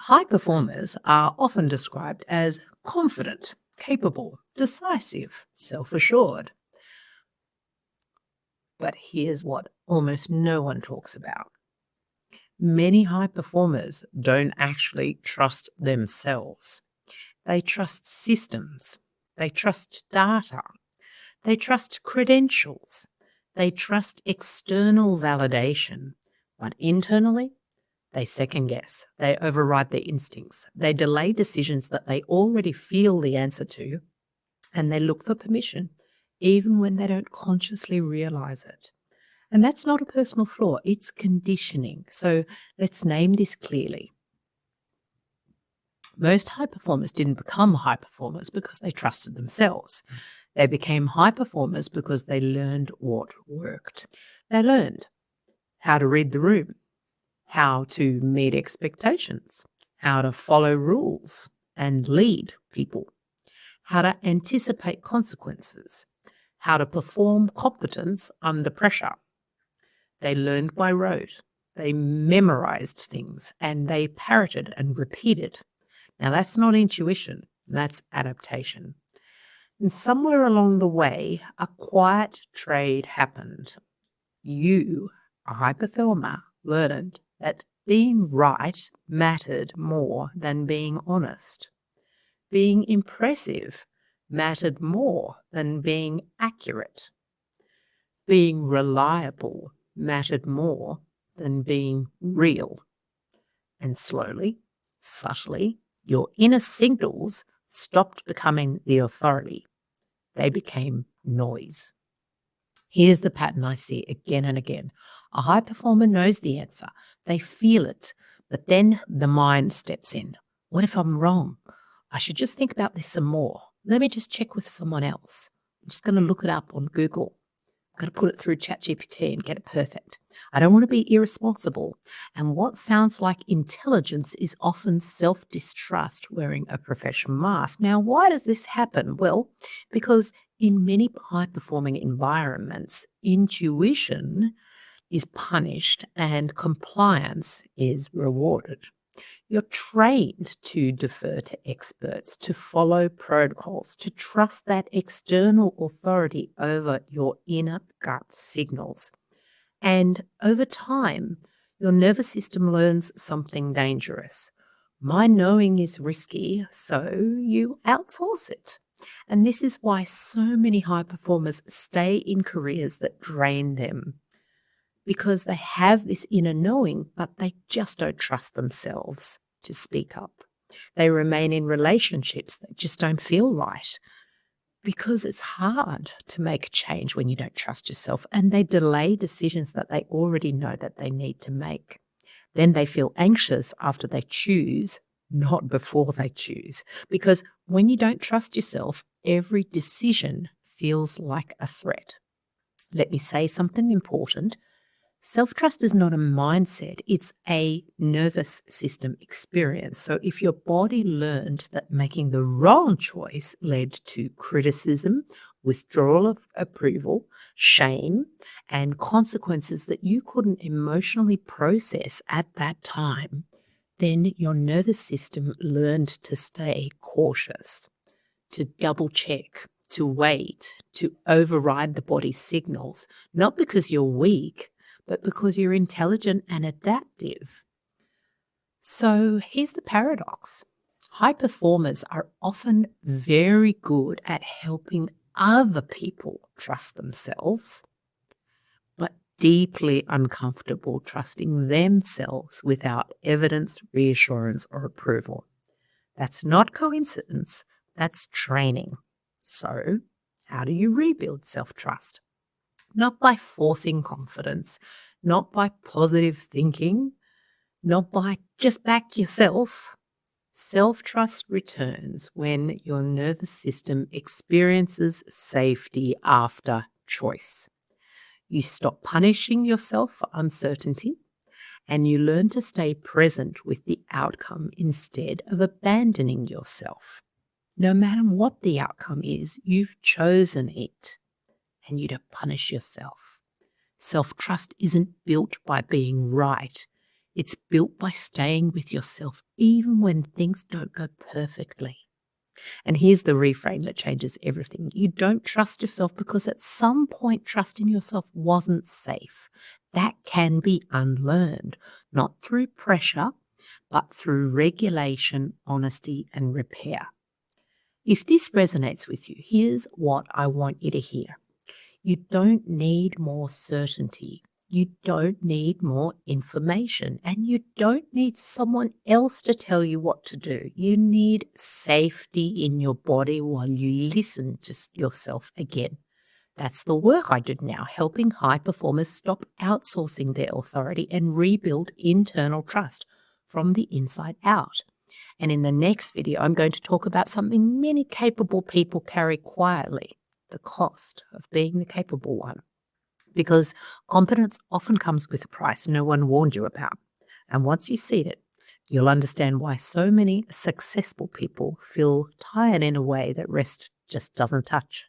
High performers are often described as confident, capable, decisive, self assured. But here's what almost no one talks about. Many high performers don't actually trust themselves. They trust systems, they trust data, they trust credentials, they trust external validation. But internally, they second guess, they override their instincts, they delay decisions that they already feel the answer to, and they look for permission even when they don't consciously realize it. And that's not a personal flaw, it's conditioning. So let's name this clearly. Most high performers didn't become high performers because they trusted themselves. They became high performers because they learned what worked. They learned how to read the room, how to meet expectations, how to follow rules and lead people, how to anticipate consequences, how to perform competence under pressure. They learned by rote, they memorized things, and they parroted and repeated. Now, that's not intuition, that's adaptation. And somewhere along the way, a quiet trade happened. You, a high performer, learned that being right mattered more than being honest. Being impressive mattered more than being accurate. Being reliable mattered more than being real. And slowly, subtly, your inner signals stopped becoming the authority. They became noise. Here's the pattern I see again and again. A high performer knows the answer. They feel it, but then the mind steps in. What if I'm wrong? I should just think about this some more. Let me just check with someone else. I'm just going to look it up on Google. I'm going to put it through ChatGPT and get it perfect. I don't want to be irresponsible. And what sounds like intelligence is often self-distrust wearing a professional mask. Now, why does this happen? Well, because in many high-performing environments, intuition is punished and compliance is rewarded. You're trained to defer to experts, to follow protocols, to trust that external authority over your inner gut signals. And over time, your nervous system learns something dangerous. My knowing is risky, so you outsource it. And this is why so many high performers stay in careers that drain them. Because they have this inner knowing, but they just don't trust themselves to speak up. They remain in relationships that just don't feel right because it's hard to make a change when you don't trust yourself, and they delay decisions that they already know that they need to make. Then they feel anxious after they choose, not before they choose, because when you don't trust yourself, every decision feels like a threat. Let me say something important. Self-trust is not a mindset, it's a nervous system experience. So if your body learned that making the wrong choice led to criticism, withdrawal of approval, shame, and consequences that you couldn't emotionally process at that time, then your nervous system learned to stay cautious, to double check, to wait, to override the body's signals, not because you're weak, but because you're intelligent and adaptive. So here's the paradox. High performers are often very good at helping other people trust themselves, but deeply uncomfortable trusting themselves without evidence, reassurance, or approval. That's not coincidence, that's training. So, how do you rebuild self-trust? Not by forcing confidence, not by positive thinking, not by just back yourself. Self-trust returns when your nervous system experiences safety after choice. You stop punishing yourself for uncertainty, and you learn to stay present with the outcome instead of abandoning yourself. No matter what the outcome is, you've chosen it. And you don't punish yourself. Self-trust isn't built by being right. It's built by staying with yourself even when things don't go perfectly. And here's the reframe that changes everything. You don't trust yourself because at some point trusting yourself wasn't safe. That can be unlearned, not through pressure, but through regulation, honesty, and repair. If this resonates with you, here's what I want you to hear. You don't need more certainty. You don't need more information, and you don't need someone else to tell you what to do. You need safety in your body while you listen to yourself again. That's the work I do now, helping high performers stop outsourcing their authority and rebuild internal trust from the inside out. And in the next video, I'm going to talk about something many capable people carry quietly, the cost of being the capable one. Because competence often comes with a price no one warned you about. And once you see it, you'll understand why so many successful people feel tired in a way that rest just doesn't touch.